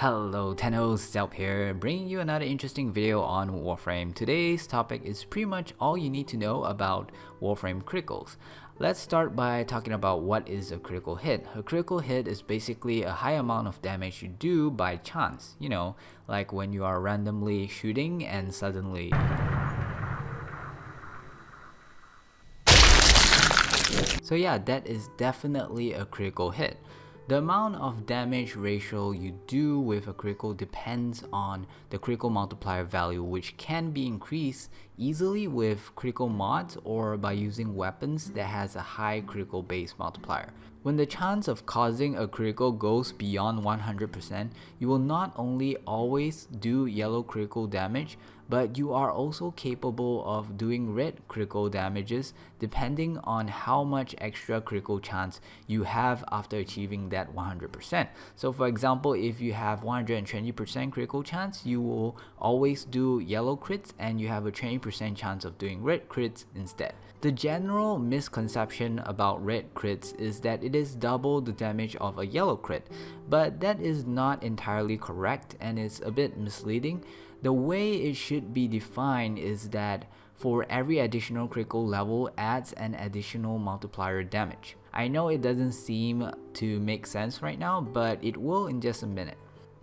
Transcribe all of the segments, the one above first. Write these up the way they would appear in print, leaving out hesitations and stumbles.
Hello Tennos, Zelp here, bringing you another interesting video on Warframe. Today's topic is pretty much all you need to know about Warframe criticals. Let's start by talking about what is a critical hit. A critical hit is basically a high amount of damage you do by chance. You know, like when you are randomly shooting and suddenly... So yeah, that is definitely a critical hit. The amount of damage ratio you do with a critical depends on the critical multiplier value, which can be increased easily with critical mods or by using weapons that has a high critical base multiplier. When the chance of causing a critical goes beyond 100%, you will not only always do yellow critical damage, but you are also capable of doing red critical damages depending on how much extra critical chance you have after achieving that 100%. So for example, if you have 120% critical chance, you will always do yellow crits and you have a 20% chance of doing red crits instead. The general misconception about red crits is that it is double the damage of a yellow crit, but that is not entirely correct and is a bit misleading. The way it should be defined is that for every additional critical level adds an additional multiplier damage. I know it doesn't seem to make sense right now, but it will in just a minute.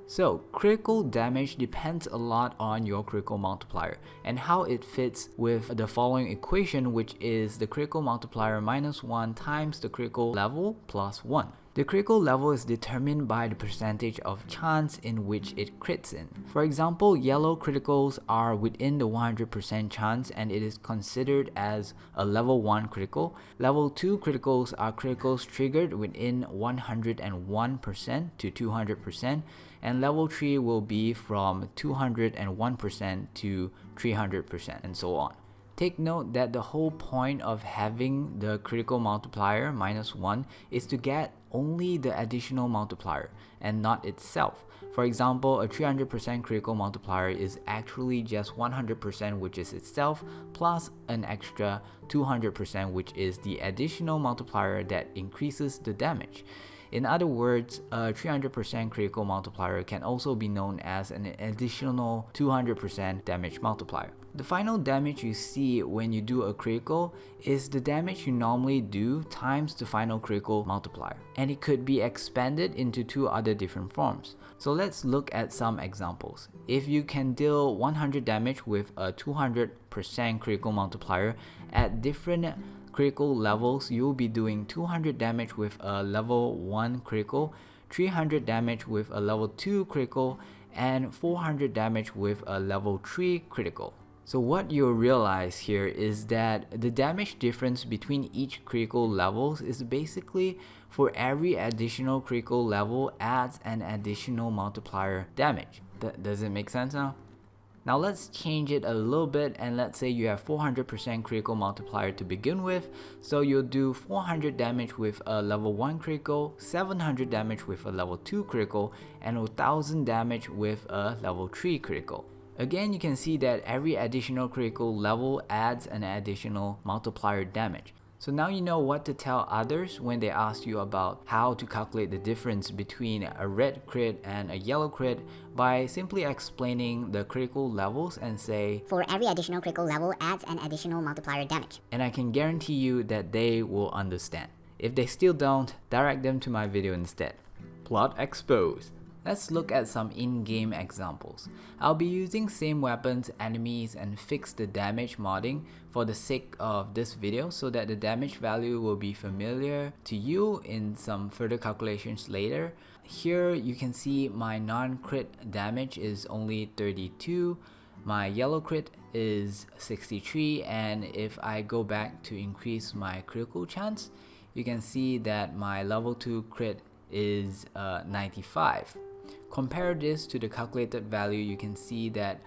So, critical damage depends a lot on your critical multiplier and how it fits with the following equation, which is the critical multiplier minus 1 times the critical level plus 1. The critical level is determined by the percentage of chance in which it crits in. For example, yellow criticals are within the 100% chance and it is considered as a level 1 critical. Level 2 criticals are criticals triggered within 101% to 200%, and level 3 will be from 201% to 300% and so on. Take note that the whole point of having the critical multiplier minus 1 is to get only the additional multiplier and not itself. For example, a 300% critical multiplier is actually just 100%, which is itself, plus an extra 200%, which is the additional multiplier that increases the damage. In other words, a 300% critical multiplier can also be known as an additional 200% damage multiplier. The final damage you see when you do a critical is the damage you normally do times the final critical multiplier, and it could be expanded into two other different forms. So let's look at some examples. If you can deal 100 damage with a 200% critical multiplier at different critical levels, you'll be doing 200 damage with a level 1 critical, 300 damage with a level 2 critical, and 400 damage with a level 3 critical. So what you'll realize here is that the damage difference between each critical levels is basically for every additional critical level adds an additional multiplier damage. Does it make sense now? Now let's change it a little bit and let's say you have 400% critical multiplier to begin with. So you'll do 400 damage with a level 1 critical, 700 damage with a level 2 critical, and 1000 damage with a level 3 critical. Again, you can see that every additional critical level adds an additional multiplier damage. So now you know what to tell others when they ask you about how to calculate the difference between a red crit and a yellow crit by simply explaining the critical levels and say, for every additional critical level adds an additional multiplier damage. And I can guarantee you that they will understand. If they still don't, direct them to my video instead. Plot exposed. Let's look at some in-game examples. I'll be using same weapons, enemies, and fix the damage modding for the sake of this video so that the damage value will be familiar to you in some further calculations later. Here you can see my non-crit damage is only 32, my yellow crit is 63, and if I go back to increase my critical chance, you can see that my level 2 crit is 95. Compare this to the calculated value, you can see that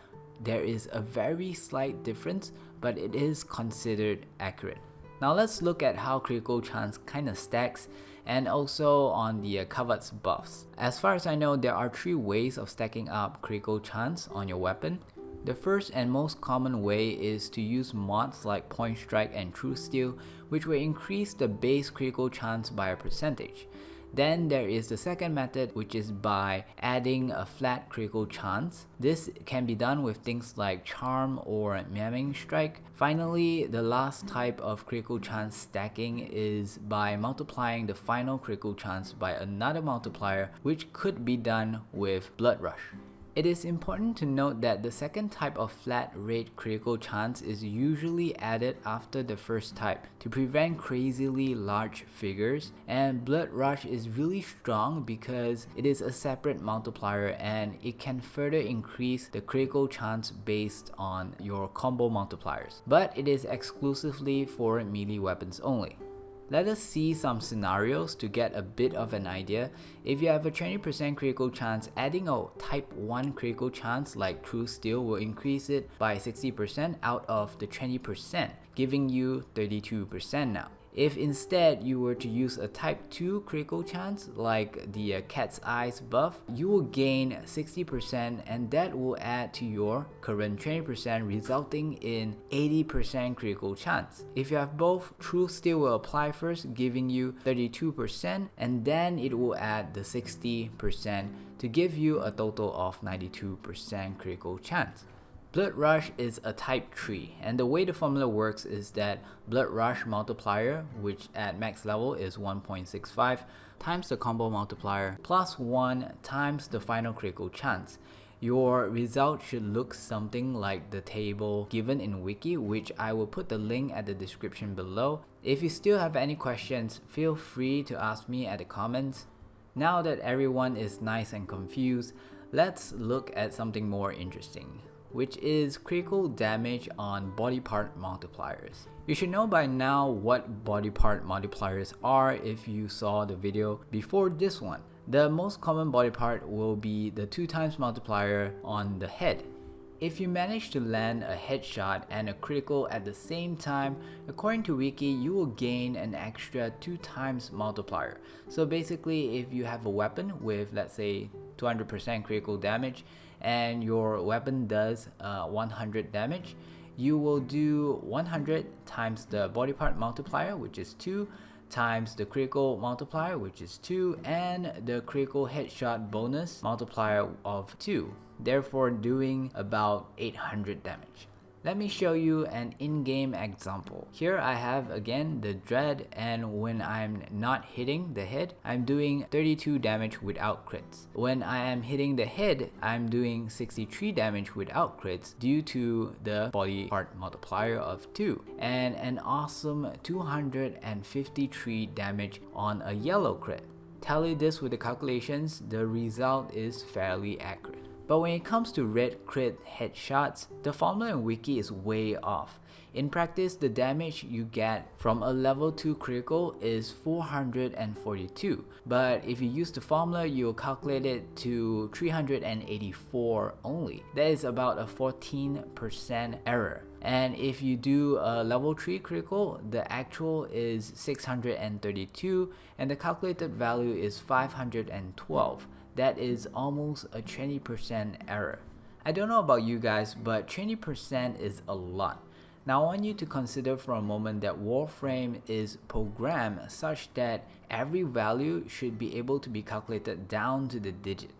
there is a very slight difference, but it is considered accurate. Now let's look at how critical chance kinda stacks and also on the Kavad's buffs. As far as I know, there are 3 ways of stacking up critical chance on your weapon. The first and most common way is to use mods like Point Strike and True Steel, which will increase the base critical chance by a percentage. Then there is the second method, which is by adding a flat critical chance. This can be done with things like charm or mamming strike. Finally, the last type of critical chance stacking is by multiplying the final critical chance by another multiplier, which could be done with Blood Rush. It is important to note that the second type of flat rate critical chance is usually added after the first type to prevent crazily large figures, and Blood Rush is really strong because it is a separate multiplier and it can further increase the critical chance based on your combo multipliers, but it is exclusively for melee weapons only. Let us see some scenarios to get a bit of an idea. If you have a 20% critical chance, adding a type 1 critical chance like True Steel will increase it by 60% out of the 20%, giving you 32% now. If instead you were to use a type 2 critical chance like the Cat's Eyes buff, you will gain 60% and that will add to your current 20%, resulting in 80% critical chance. If you have both, True Steel will apply first, giving you 32%, and then it will add the 60% to give you a total of 92% critical chance. Blood Rush is a type 3, and the way the formula works is that Blood Rush multiplier, which at max level is 1.65, times the combo multiplier plus 1 times the final critical chance. Your result should look something like the table given in Wiki, which I will put the link at the description below. If you still have any questions, feel free to ask me at the comments. Now that everyone is nice and confused, let's look at something more interesting, which is critical damage on body part multipliers. You should know by now what body part multipliers are if you saw the video before this one. The most common body part will be the 2 times multiplier on the head. If you manage to land a headshot and a critical at the same time, according to Wiki, you will gain an extra 2 times multiplier. So basically, if you have a weapon with, let's say, 200% critical damage and your weapon does 100 damage, you will do 100 times the body part multiplier, which is 2, times the critical multiplier, which is 2, and the critical headshot bonus multiplier of 2, therefore doing about 800 damage. Let me show you an in-game example. Here I have again the Dread, and when I'm not hitting the head, I'm doing 32 damage without crits. When I am hitting the head, I'm doing 63 damage without crits due to the body part multiplier of 2, and an awesome 253 damage on a yellow crit. Tally this with the calculations, the result is fairly accurate. But when it comes to red crit headshots, the formula in Wiki is way off. In practice, the damage you get from a level 2 critical is 442, but if you use the formula, you'll calculate it to 384 only. That is about a 14% error. And if you do a level 3 critical, the actual is 632 and the calculated value is 512. That is almost a 20% error. I don't know about you guys, but 20% is a lot. Now I want you to consider for a moment that Warframe is programmed such that every value should be able to be calculated down to the digit.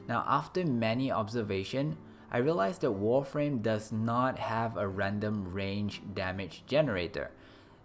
Now after many observations, I realized that Warframe does not have a random range damage generator.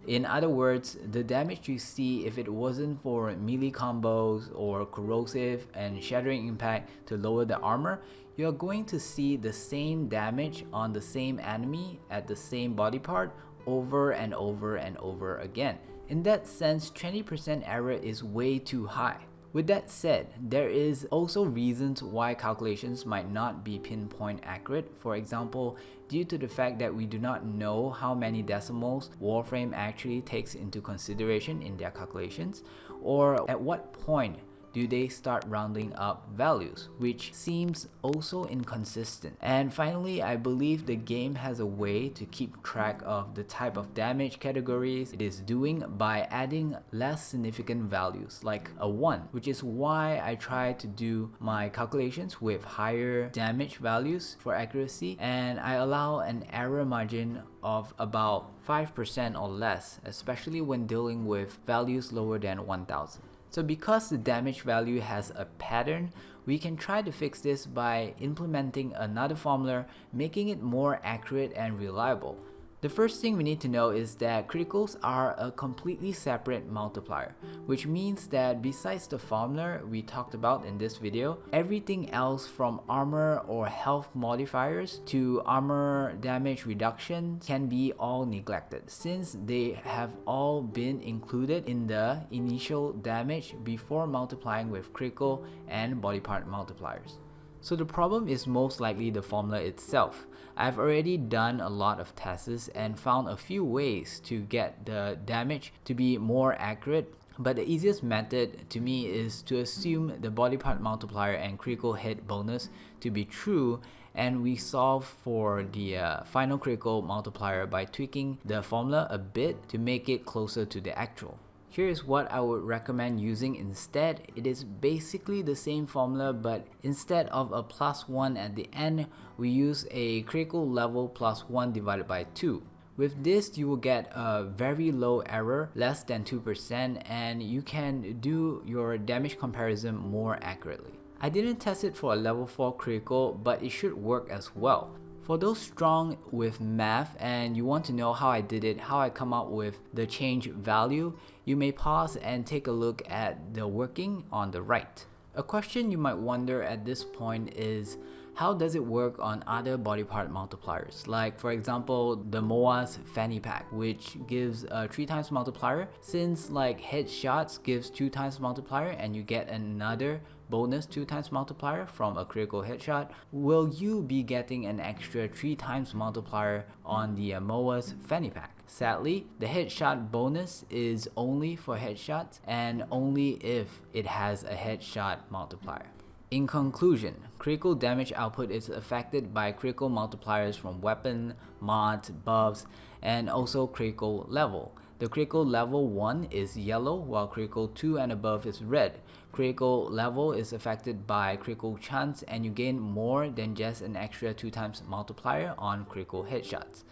In other words, the damage you see, if it wasn't for melee combos or corrosive and shattering impact to lower the armor, you're going to see the same damage on the same enemy at the same body part over and over and over again. In that sense, 20% error is way too high. With that said, there is also reasons why calculations might not be pinpoint accurate. For example, due to the fact that we do not know how many decimals Warframe actually takes into consideration in their calculations, or at what point do they start rounding up values, which seems also inconsistent. And finally, I believe the game has a way to keep track of the type of damage categories it is doing by adding less significant values like a 1, which is why I try to do my calculations with higher damage values for accuracy, and I allow an error margin of about 5% or less, especially when dealing with values lower than 1000. So because the damage value has a pattern, we can try to fix this by implementing another formula, making it more accurate and reliable. The first thing we need to know is that criticals are a completely separate multiplier, which means that besides the formula we talked about in this video, everything else from armor or health modifiers to armor damage reduction can be all neglected, since they have all been included in the initial damage before multiplying with critical and body part multipliers. So the problem is most likely the formula itself. I've already done a lot of tests and found a few ways to get the damage to be more accurate, but the easiest method to me is to assume the body part multiplier and critical hit bonus to be true, and we solve for the final critical multiplier by tweaking the formula a bit to make it closer to the actual. Here's what I would recommend using instead. It is basically the same formula, but instead of a +1 at the end, we use a critical level +1 divided by 2. With this, you will get a very low error, less than 2%, and you can do your damage comparison more accurately. I didn't test it for a level 4 critical, but it should work as well. For those strong with math and you want to know how I did it, how I come up with the change value, you may pause and take a look at the working on the right. A question you might wonder at this point is, how does it work on other body part multipliers? Like for example, the MOA's fanny pack, which gives a 3 times multiplier. Since like headshots gives 2 times multiplier and you get another bonus 2 times multiplier from a critical headshot, will you be getting an extra 3 times multiplier on the MOA's fanny pack? Sadly, the headshot bonus is only for headshots and only if it has a headshot multiplier. In conclusion, critical damage output is affected by critical multipliers from weapon, mods, buffs, and also critical level. The critical level 1 is yellow, while critical 2 and above is red. Critical level is affected by critical chance, and you gain more than just an extra 2 times multiplier on critical headshots.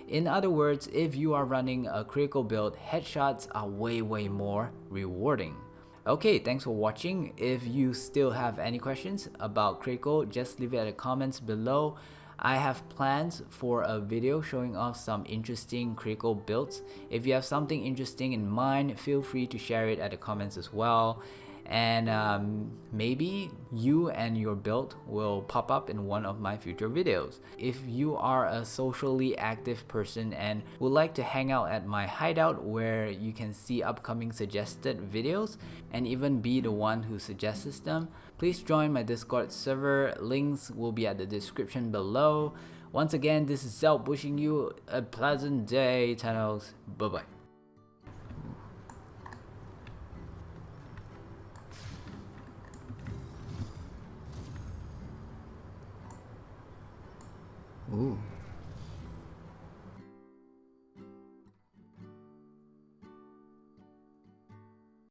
In other words, if you are running a critical build, headshots are way more rewarding. Okay, thanks for watching. If you still have any questions about critical, just leave it in the comments below. I have plans for a video showing off some interesting critical builds. If you have something interesting in mind, feel free to share it at the comments as well. And maybe you and your build will pop up in one of my future videos. If you are a socially active person and would like to hang out at my hideout where you can see upcoming suggested videos and even be the one who suggests them, please join my Discord server. Links will be at the description below. Once again, this is Zelp wishing you a pleasant day, Tennos. Bye bye. Ooh.